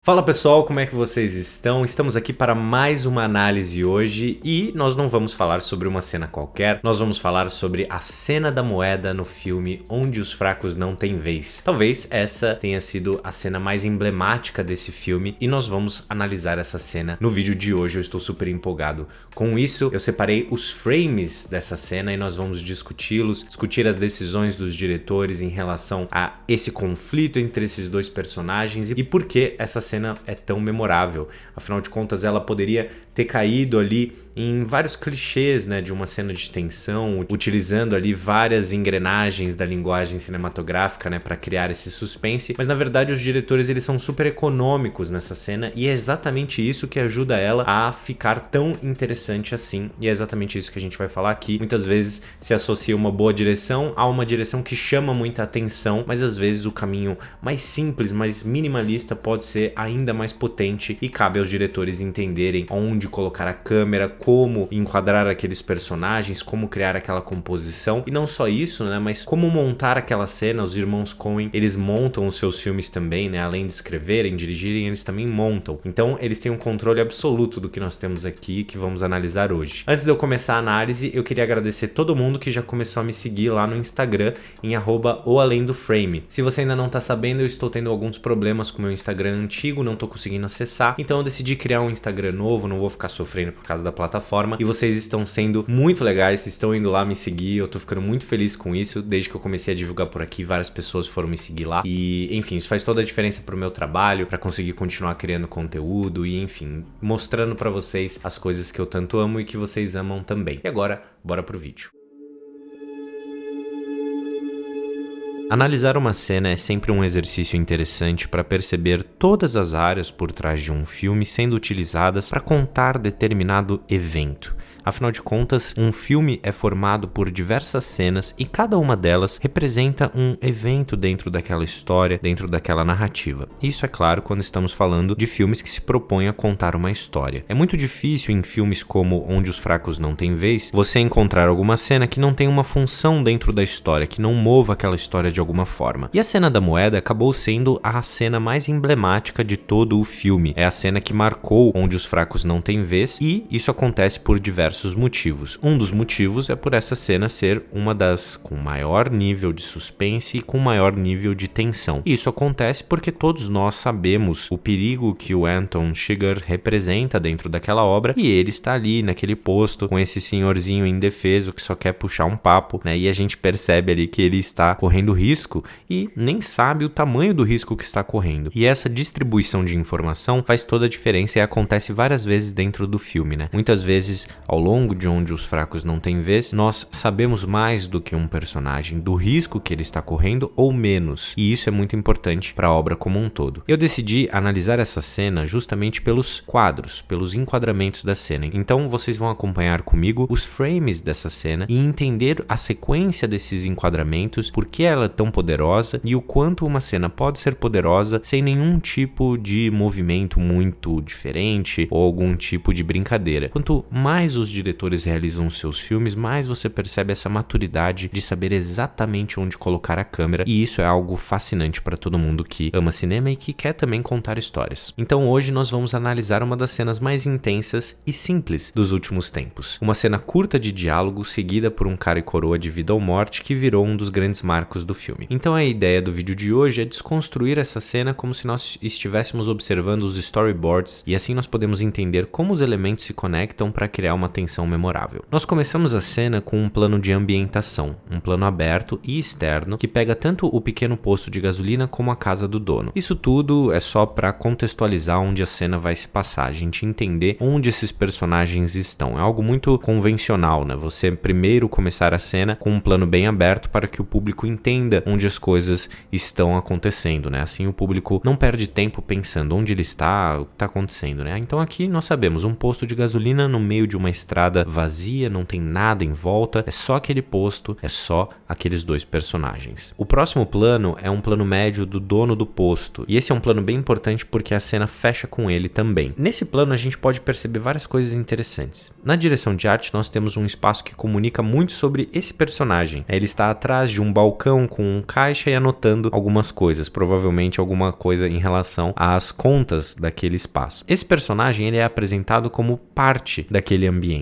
Fala pessoal, como é que vocês estão? Estamos aqui para mais uma análise hoje e nós não vamos falar sobre uma cena qualquer, nós vamos falar sobre a cena da moeda no filme Onde os Fracos Não Têm Vez. Talvez essa tenha sido a cena mais emblemática desse filme e nós vamos analisar essa cena no vídeo de hoje. Eu estou super empolgado com isso. Eu separei os frames dessa cena e nós vamos discuti-los, discutir as decisões dos diretores em relação a esse conflito entre esses dois personagens e por que essa cena é tão memorável. Afinal de contas, ela poderia ter caído ali em vários clichês, né, de uma cena de tensão, utilizando ali várias engrenagens da linguagem cinematográfica, né, para criar esse suspense, mas na verdade os diretores eles são super econômicos nessa cena e é exatamente isso que ajuda ela a ficar tão interessante assim, e é exatamente isso que a gente vai falar aqui. Muitas vezes se associa uma boa direção a uma direção que chama muita atenção, mas às vezes o caminho mais simples, mais minimalista pode ser ainda mais potente e cabe aos diretores entenderem onde colocar a câmera, como enquadrar aqueles personagens, como criar aquela composição. E não só isso, né, mas como montar aquela cena. Os irmãos Coen, eles montam os seus filmes também, né, além de escreverem, dirigirem, eles também montam. Então eles têm um controle absoluto do que nós temos aqui, que vamos analisar hoje. Antes de eu começar a análise, eu queria agradecer todo mundo que já começou a me seguir lá no Instagram, em @oalendoframe. Se você ainda não tá sabendo, eu estou tendo alguns problemas com o meu Instagram antigo, não tô conseguindo acessar, então eu decidi criar um Instagram novo, não vou ficar sofrendo por causa da plataforma, e vocês estão sendo muito legais, estão indo lá me seguir, eu tô ficando muito feliz com isso. Desde que eu comecei a divulgar por aqui, várias pessoas foram me seguir lá e, enfim, isso faz toda a diferença pro meu trabalho, pra conseguir continuar criando conteúdo e, enfim, mostrando pra vocês as coisas que eu tanto amo e que vocês amam também. E agora, bora pro vídeo. Analisar uma cena é sempre um exercício interessante para perceber todas as áreas por trás de um filme sendo utilizadas para contar determinado evento. Afinal de contas, um filme é formado por diversas cenas e cada uma delas representa um evento dentro daquela história, dentro daquela narrativa. Isso é claro quando estamos falando de filmes que se propõem a contar uma história. É muito difícil em filmes como Onde os Fracos Não Têm Vez você encontrar alguma cena que não tem uma função dentro da história, que não mova aquela história de alguma forma. E a cena da moeda acabou sendo a cena mais emblemática de todo o filme. É a cena que marcou Onde os Fracos Não Têm Vez e isso acontece por diversos motivos. Um dos motivos é por essa cena ser uma das com maior nível de suspense e com maior nível de tensão. Isso acontece porque todos nós sabemos o perigo que o Anton Chigurh representa dentro daquela obra e ele está ali naquele posto com esse senhorzinho indefeso que só quer puxar um papo, né? E a gente percebe ali que ele está correndo risco e nem sabe o tamanho do risco que está correndo. E essa distribuição de informação faz toda a diferença e acontece várias vezes dentro do filme, né? Muitas vezes ao longo de Onde os Fracos Não Têm Vez, nós sabemos mais do que um personagem, do risco que ele está correndo ou menos, e isso é muito importante para a obra como um todo. Eu decidi analisar essa cena justamente pelos quadros, pelos enquadramentos da cena, então vocês vão acompanhar comigo os frames dessa cena e entender a sequência desses enquadramentos, por que ela é tão poderosa e o quanto uma cena pode ser poderosa sem nenhum tipo de movimento muito diferente ou algum tipo de brincadeira. Quanto mais os diretores realizam seus filmes, mais você percebe essa maturidade de saber exatamente onde colocar a câmera, e isso é algo fascinante para todo mundo que ama cinema e que quer também contar histórias. Então hoje nós vamos analisar uma das cenas mais intensas e simples dos últimos tempos. Uma cena curta de diálogo seguida por um cara e coroa de vida ou morte que virou um dos grandes marcos do filme. Então a ideia do vídeo de hoje é desconstruir essa cena como se nós estivéssemos observando os storyboards e assim nós podemos entender como os elementos se conectam para criar uma tensão memorável. Nós começamos a cena com um plano de ambientação, um plano aberto e externo que pega tanto o pequeno posto de gasolina como a casa do dono. Isso tudo é só para contextualizar onde a cena vai se passar, a gente entender onde esses personagens estão. É algo muito convencional, né? Você primeiro começar a cena com um plano bem aberto para que o público entenda onde as coisas estão acontecendo, né? Assim o público não perde tempo pensando onde ele está, o que está acontecendo, né? Então aqui nós sabemos um posto de gasolina no meio de uma estrada estrada vazia, não tem nada em volta, é só aquele posto, é só aqueles dois personagens. O próximo plano é um plano médio do dono do posto, e esse é um plano bem importante porque a cena fecha com ele também. Nesse plano a gente pode perceber várias coisas interessantes. Na direção de arte nós temos um espaço que comunica muito sobre esse personagem. Ele está atrás de um balcão com um caixa e anotando algumas coisas, provavelmente alguma coisa em relação às contas daquele espaço. Esse personagem ele é apresentado como parte daquele ambiente.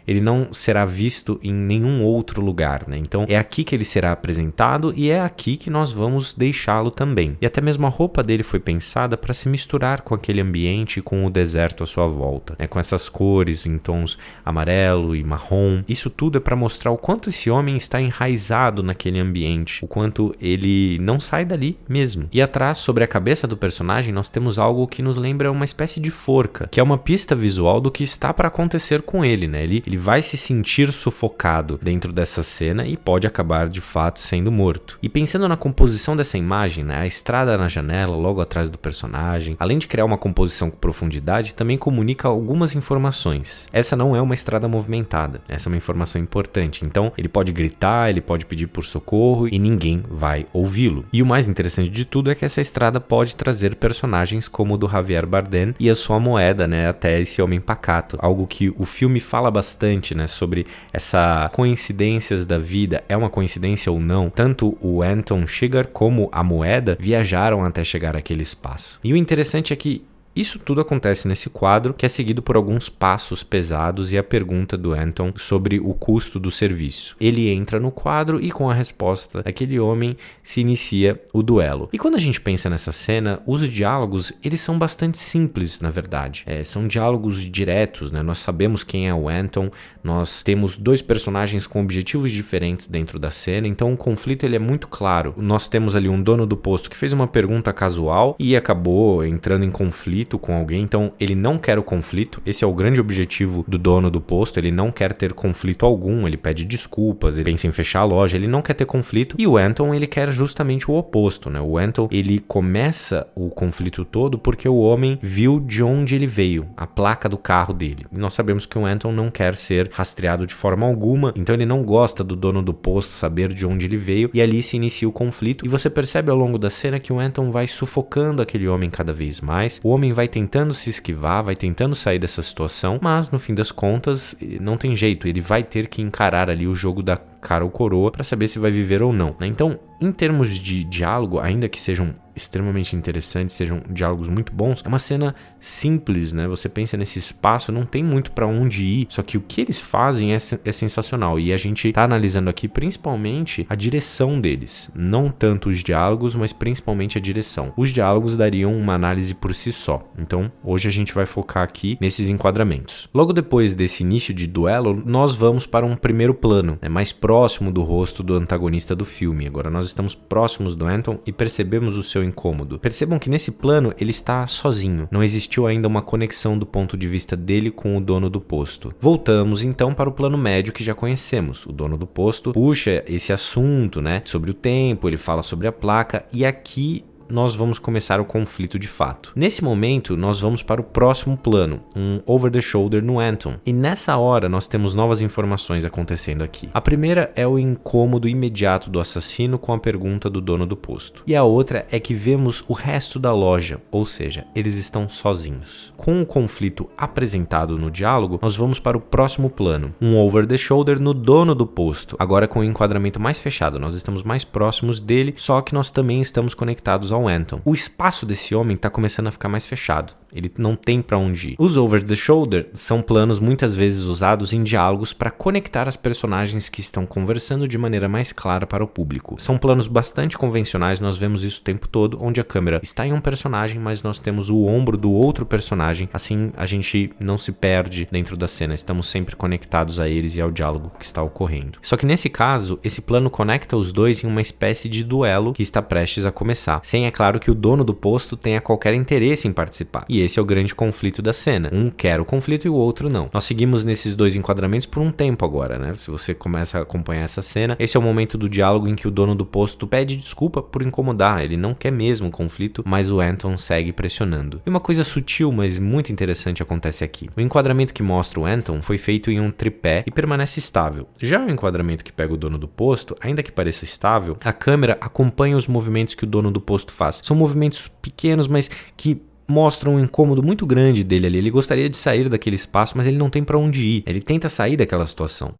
Ele não será visto em nenhum outro lugar, né? Então é aqui que ele será apresentado e é aqui que nós vamos deixá-lo também. E até mesmo a roupa dele foi pensada para se misturar com aquele ambiente e com o deserto à sua volta, né? Com essas cores em tons amarelo e marrom. Isso tudo é para mostrar o quanto esse homem está enraizado naquele ambiente, o quanto ele não sai dali mesmo. E atrás, sobre a cabeça do personagem, nós temos algo que nos lembra uma espécie de forca, que é uma pista visual do que está para acontecer com ele, né? Ele vai se sentir sufocado dentro dessa cena e pode acabar de fato sendo morto. E pensando na composição dessa imagem, né? A estrada na janela logo atrás do personagem, além de criar uma composição com profundidade, também comunica algumas informações. Essa não é uma estrada movimentada, essa é uma informação importante. Então ele pode gritar, ele pode pedir por socorro e ninguém vai ouvi-lo. E o mais interessante de tudo é que essa estrada pode trazer personagens como o do Javier Bardem e a sua moeda, né, até esse homem pacato, algo que o filme fala bastante, né, sobre essa coincidências da vida, é uma coincidência ou não. Tanto o Anton Chigurh como a moeda viajaram até chegar àquele espaço. E o interessante é que isso tudo acontece nesse quadro, que é seguido por alguns passos pesados e a pergunta do Anton sobre o custo do serviço. Ele entra no quadro e com a resposta daquele homem se inicia o duelo. E quando a gente pensa nessa cena, os diálogos, eles são bastante simples, na verdade. São diálogos diretos, né? Nós sabemos quem é o Anton, nós temos dois personagens com objetivos diferentes dentro da cena, então o conflito ele é muito claro. Nós temos ali um dono do posto que fez uma pergunta casual e acabou entrando em conflito com alguém, então ele não quer o conflito. Esse é o grande objetivo do dono do posto, ele não quer ter conflito algum, ele pede desculpas, ele pensa em fechar a loja, ele não quer ter conflito. E o Anton, ele quer justamente o oposto, né? O Anton, ele começa o conflito todo porque o homem viu de onde ele veio, a placa do carro dele. E nós sabemos que o Anton não quer ser rastreado de forma alguma, então ele não gosta do dono do posto saber de onde ele veio, e ali se inicia o conflito. E você percebe ao longo da cena que o Anton vai sufocando aquele homem cada vez mais. O homem vai tentando se esquivar, vai tentando sair dessa situação, mas no fim das contas não tem jeito, ele vai ter que encarar ali o jogo da cara ou coroa para saber se vai viver ou não, né? Então, em termos de diálogo, ainda que sejam extremamente interessantes, sejam diálogos muito bons, é uma cena simples, né? Você pensa nesse espaço, não tem muito para onde ir, só que o que eles fazem é sensacional, e a gente tá analisando aqui principalmente a direção deles, não tanto os diálogos, mas principalmente a direção. Os diálogos dariam uma análise por si só, então hoje a gente vai focar aqui nesses enquadramentos. Logo depois desse início de duelo, nós vamos para um primeiro plano, mais próximo do rosto do antagonista do filme. Agora nós estamos próximos do Anton e percebemos o seu incômodo. Percebam que nesse plano ele está sozinho, não existiu ainda uma conexão do ponto de vista dele com o dono do posto. Voltamos então para o plano médio que já conhecemos. O dono do posto puxa esse assunto, né, sobre o tempo, ele fala sobre a placa, e aqui nós vamos começar o conflito de fato. Nesse momento, nós vamos para o próximo plano, um over the shoulder no Anton. E nessa hora, nós temos novas informações acontecendo aqui. A primeira é o incômodo imediato do assassino com a pergunta do dono do posto. E a outra é que vemos o resto da loja, ou seja, eles estão sozinhos. Com o conflito apresentado no diálogo, nós vamos para o próximo plano, um over the shoulder no dono do posto. Agora com o enquadramento mais fechado, nós estamos mais próximos dele, só que nós também estamos conectados ao Anton. O espaço desse homem está começando a ficar mais fechado. Ele não tem para onde ir. Os over the shoulder são planos muitas vezes usados em diálogos para conectar as personagens que estão conversando de maneira mais clara para o público. São planos bastante convencionais, nós vemos isso o tempo todo, onde a câmera está em um personagem, mas nós temos o ombro do outro personagem, assim a gente não se perde dentro da cena, estamos sempre conectados a eles e ao diálogo que está ocorrendo. Só que nesse caso, esse plano conecta os dois em uma espécie de duelo que está prestes a começar, sem, é claro, que o dono do posto tenha qualquer interesse em participar. E E esse é o grande conflito da cena. Um quer o conflito e o outro não. Nós seguimos nesses dois enquadramentos por um tempo agora, né? Se você começa a acompanhar essa cena, esse é o momento do diálogo em que o dono do posto pede desculpa por incomodar. Ele não quer mesmo o conflito, mas o Anton segue pressionando. E uma coisa sutil, mas muito interessante acontece aqui. O enquadramento que mostra o Anton foi feito em um tripé e permanece estável. Já o enquadramento que pega o dono do posto, ainda que pareça estável, a câmera acompanha os movimentos que o dono do posto faz. São movimentos pequenos, mas que mostram um incômodo muito grande dele ali. Ele gostaria de sair daquele espaço, mas ele não tem para onde ir. Ele tenta sair daquela situação.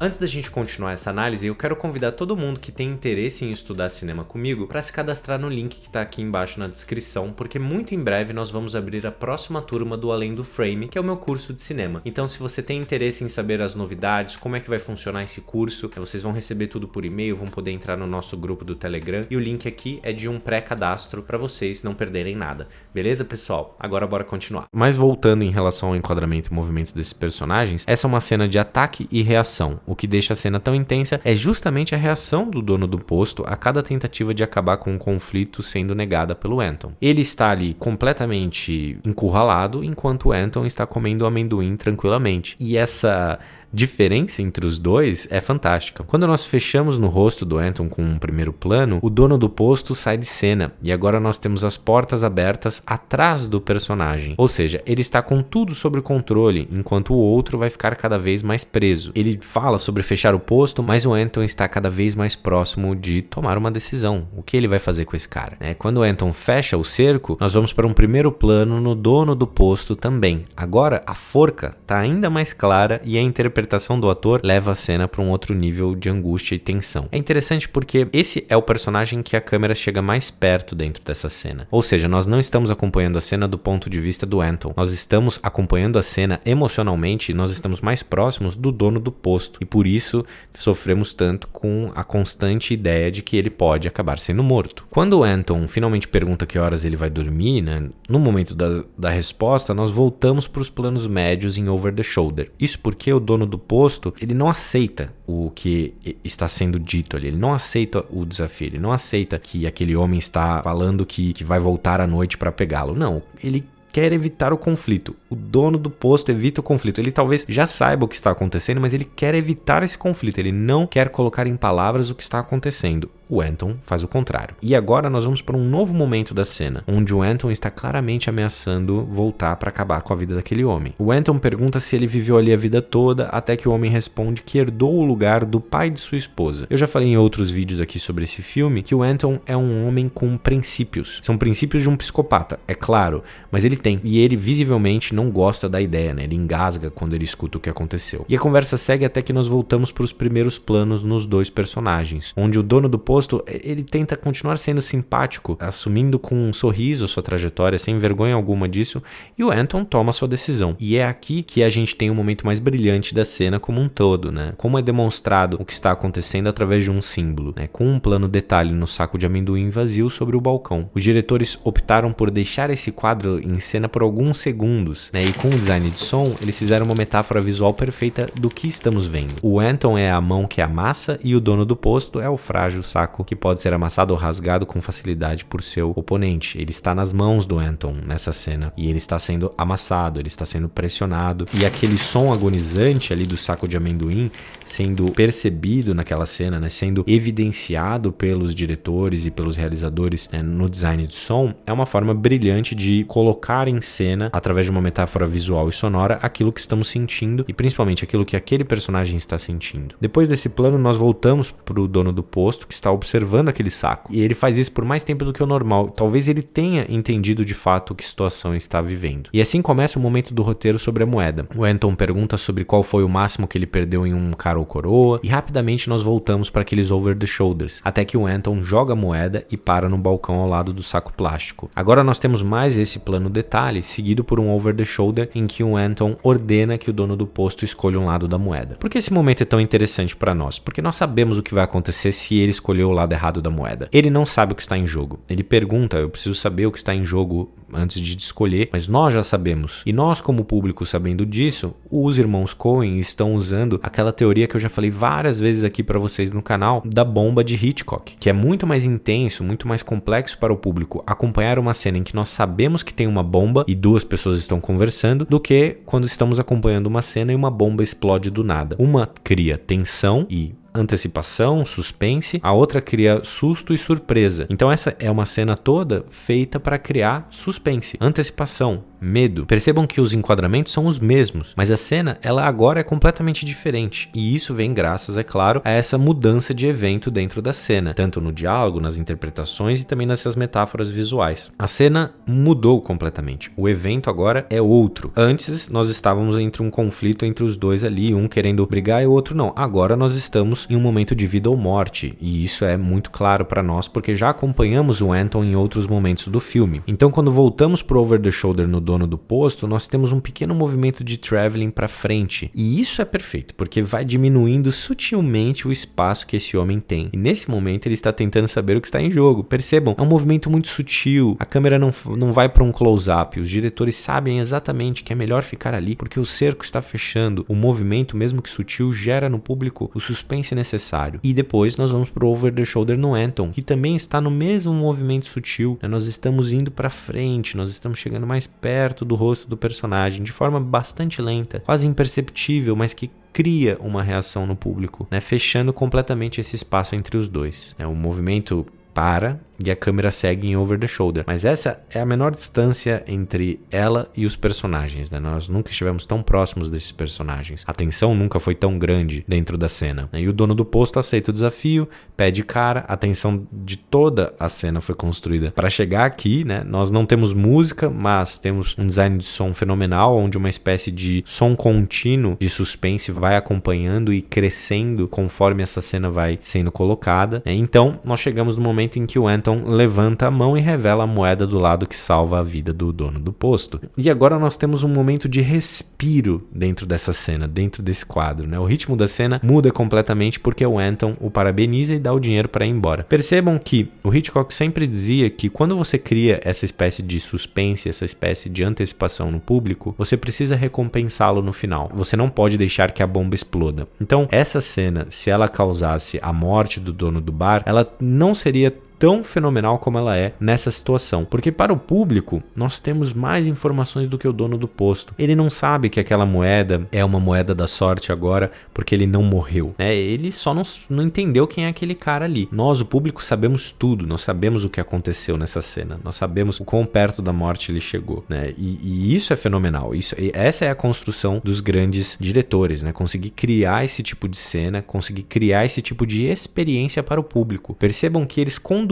Antes da gente continuar essa análise, eu quero convidar todo mundo que tem interesse em estudar cinema comigo para se cadastrar no link que está aqui embaixo na descrição, porque muito em breve nós vamos abrir a próxima turma do Além do Frame, que é o meu curso de cinema. Então, se você tem interesse em saber as novidades, como é que vai funcionar esse curso, vocês vão receber tudo por e-mail, vão poder entrar no nosso grupo do Telegram, e o link aqui é de um pré-cadastro para vocês não perderem nada. Beleza, pessoal? Agora bora continuar. Mas voltando em relação ao enquadramento e movimentos desses personagens, essa é uma cena de ataque e reação. O que deixa a cena tão intensa é justamente a reação do dono do posto a cada tentativa de acabar com um conflito sendo negada pelo Anton. Ele está ali completamente encurralado, enquanto o Anton está comendo amendoim tranquilamente. E essa diferença entre os dois é fantástica. Quando nós fechamos no rosto do Anton com um primeiro plano, o dono do posto sai de cena e agora nós temos as portas abertas atrás do personagem. Ou seja, ele está com tudo sob controle, enquanto o outro vai ficar cada vez mais preso. Ele fala sobre fechar o posto, mas o Anton está cada vez mais próximo de tomar uma decisão. O que ele vai fazer com esse cara? Quando o Anton fecha o cerco, nós vamos para um primeiro plano no dono do posto também. Agora a forca está ainda mais clara e a interpretação do ator leva a cena para um outro nível de angústia e tensão. É interessante porque esse é o personagem que a câmera chega mais perto dentro dessa cena. Ou seja, nós não estamos acompanhando a cena do ponto de vista do Anton. Nós estamos acompanhando a cena emocionalmente, nós estamos mais próximos do dono do posto. E por isso sofremos tanto com a constante ideia de que ele pode acabar sendo morto. Quando o Anton finalmente pergunta que horas ele vai dormir, no momento da resposta, nós voltamos para os planos médios em over the shoulder. Isso porque o dono do posto, ele não aceita o que está sendo dito ali, ele não aceita o desafio, ele não aceita que aquele homem está falando que vai voltar à noite para pegá-lo. Não, ele quer evitar o conflito. O dono do posto evita o conflito. Ele talvez já saiba o que está acontecendo, mas ele quer evitar esse conflito. Ele não quer colocar em palavras o que está acontecendo. O Anton faz o contrário. E agora nós vamos para um novo momento da cena, onde o Anton está claramente ameaçando voltar para acabar com a vida daquele homem. O Anton pergunta se ele viveu ali a vida toda, até que o homem responde que herdou o lugar do pai de sua esposa. Eu já falei em outros vídeos aqui sobre esse filme que o Anton é um homem com princípios. São princípios de um psicopata, é claro, mas ele tem. E ele visivelmente não gosta da ideia, Ele engasga quando ele escuta o que aconteceu. E a conversa segue até que nós voltamos para os primeiros planos nos dois personagens, onde o dono do posto, ele tenta continuar sendo simpático, assumindo com um sorriso a sua trajetória, sem vergonha alguma disso, e o Anton toma sua decisão. E é aqui que a gente tem o momento mais brilhante da cena como um todo, Como é demonstrado o que está acontecendo através de um símbolo, Com um plano detalhe no saco de amendoim vazio sobre o balcão. Os diretores optaram por deixar esse quadro em cena por alguns segundos, E com o design de som, eles fizeram uma metáfora visual perfeita do que estamos vendo. O Anton é a mão que amassa e o dono do posto é o frágil saco que pode ser amassado ou rasgado com facilidade por seu oponente. Ele está nas mãos do Anton nessa cena e ele está sendo amassado, ele está sendo pressionado, e aquele som agonizante ali do saco de amendoim sendo percebido naquela cena, sendo evidenciado pelos diretores e pelos realizadores no design de som, é uma forma brilhante de colocar em cena, através de uma metáfora visual e sonora, aquilo que estamos sentindo e principalmente aquilo que aquele personagem está sentindo. Depois desse plano, nós voltamos para o dono do posto, que está observando aquele saco, e ele faz isso por mais tempo do que o normal. Talvez ele tenha entendido de fato que situação está vivendo. E assim começa o momento do roteiro sobre a moeda. O Anton pergunta sobre qual foi o máximo que ele perdeu em um cara ou coroa, e rapidamente nós voltamos para aqueles over the shoulders, até que o Anton joga a moeda e para no balcão ao lado do saco plástico. Agora nós temos mais esse plano detalhe, seguido por um over the shoulder em que o Anton ordena que o dono do posto escolha um lado da moeda. Por que esse momento é tão interessante para nós? Porque nós sabemos o que vai acontecer se ele escolher o lado errado da moeda. Ele não sabe o que está em jogo. Ele pergunta, eu preciso saber o que está em jogo antes de escolher, mas nós já sabemos. E nós, como público, sabendo disso, os irmãos Coen estão usando aquela teoria que eu já falei várias vezes aqui para vocês no canal, da bomba de Hitchcock, que é muito mais intenso, muito mais complexo para o público acompanhar uma cena em que nós sabemos que tem uma bomba e duas pessoas estão conversando, do que quando estamos acompanhando uma cena e uma bomba explode do nada. Uma cria tensão e antecipação, suspense, a outra cria susto e surpresa. Então essa é uma cena toda feita para criar suspense, antecipação, medo. Percebam que os enquadramentos são os mesmos, mas a cena ela agora é completamente diferente, e isso vem graças, é claro, a essa mudança de evento dentro da cena, tanto no diálogo, nas interpretações e também nessas metáforas visuais. A cena mudou completamente, o evento agora é outro. Antes nós estávamos entre um conflito entre os dois ali, um querendo brigar e o outro não. Agora nós estamos em um momento de vida ou morte, e isso é muito claro para nós porque já acompanhamos o Anton em outros momentos do filme. Então quando voltamos pro Over the Shoulder no Dono do Posto, nós temos um pequeno movimento de traveling para frente, e isso é perfeito porque vai diminuindo sutilmente o espaço que esse homem tem, e nesse momento ele está tentando saber o que está em jogo. Percebam, é um movimento muito sutil, a câmera não vai para um close-up, os diretores sabem exatamente que é melhor ficar ali porque o cerco está fechando, o movimento, mesmo que sutil, gera no público o suspense necessário. E depois nós vamos pro Over the Shoulder no Anton, que também está no mesmo movimento sutil, né? Nós estamos indo para frente, nós estamos chegando mais perto do rosto do personagem, de forma bastante lenta, quase imperceptível, mas que cria uma reação no público, né? Fechando completamente esse espaço entre os dois. O movimento para e a câmera segue em Over the Shoulder. Mas essa é a menor distância entre ela e os personagens, né? Nós nunca estivemos tão próximos desses personagens. A tensão nunca foi tão grande dentro da cena. E o dono do posto aceita o desafio, pede cara, a tensão de toda a cena foi construída para chegar aqui, né? Nós não temos música, mas temos um design de som fenomenal, onde uma espécie de som contínuo de suspense vai acompanhando e crescendo conforme essa cena vai sendo colocada. Então, nós chegamos no momento em que o Anton levanta a mão e revela a moeda do lado que salva a vida do dono do posto. E agora nós temos um momento de respiro dentro dessa cena, dentro desse quadro, né? O ritmo da cena muda completamente porque o Anton o parabeniza e dá o dinheiro para ir embora. Percebam que o Hitchcock sempre dizia que quando você cria essa espécie de suspense, essa espécie de antecipação no público, você precisa recompensá-lo no final. Você não pode deixar que a bomba exploda. Então, essa cena, se ela causasse a morte do dono do bar, ela não seria tão fenomenal como ela é nessa situação, porque para o público nós temos mais informações do que o dono do posto. Ele não sabe que aquela moeda é uma moeda da sorte agora porque ele não morreu, né? Ele só não entendeu quem é aquele cara ali. Nós, o público, sabemos tudo, nós sabemos o que aconteceu nessa cena, nós sabemos o quão perto da morte ele chegou, né? E isso é fenomenal. Essa é a construção dos grandes diretores, né? Conseguir criar esse tipo de cena, conseguir criar esse tipo de experiência para o público. Percebam que eles conduziram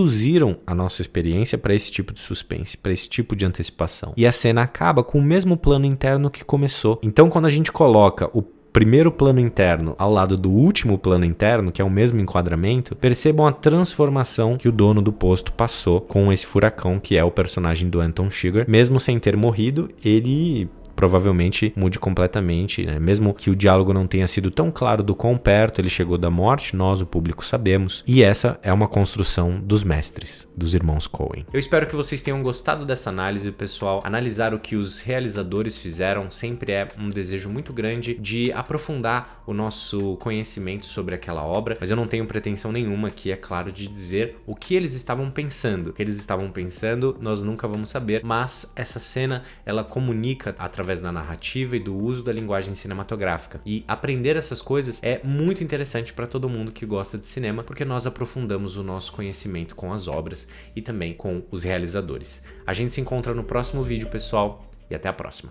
a nossa experiência para esse tipo de suspense, para esse tipo de antecipação. E a cena acaba com o mesmo plano interno que começou. Então, quando a gente coloca o primeiro plano interno ao lado do último plano interno, que é o mesmo enquadramento, percebam a transformação que o dono do posto passou com esse furacão, que é o personagem do Anton Chigurh. Mesmo sem ter morrido, ele provavelmente mude completamente, né? Mesmo que o diálogo não tenha sido tão claro do quão perto ele chegou da morte, nós, o público, sabemos. E essa é uma construção dos mestres, dos irmãos Coen. Eu espero que vocês tenham gostado dessa análise, pessoal. Analisar o que os realizadores fizeram sempre é um desejo muito grande de aprofundar o nosso conhecimento sobre aquela obra, mas eu não tenho pretensão nenhuma aqui, é claro, de dizer o que eles estavam pensando. O que eles estavam pensando, nós nunca vamos saber, mas essa cena, ela comunica através da narrativa e do uso da linguagem cinematográfica. E aprender essas coisas é muito interessante para todo mundo que gosta de cinema, porque nós aprofundamos o nosso conhecimento com as obras e também com os realizadores. A gente se encontra no próximo vídeo, pessoal, e até a próxima.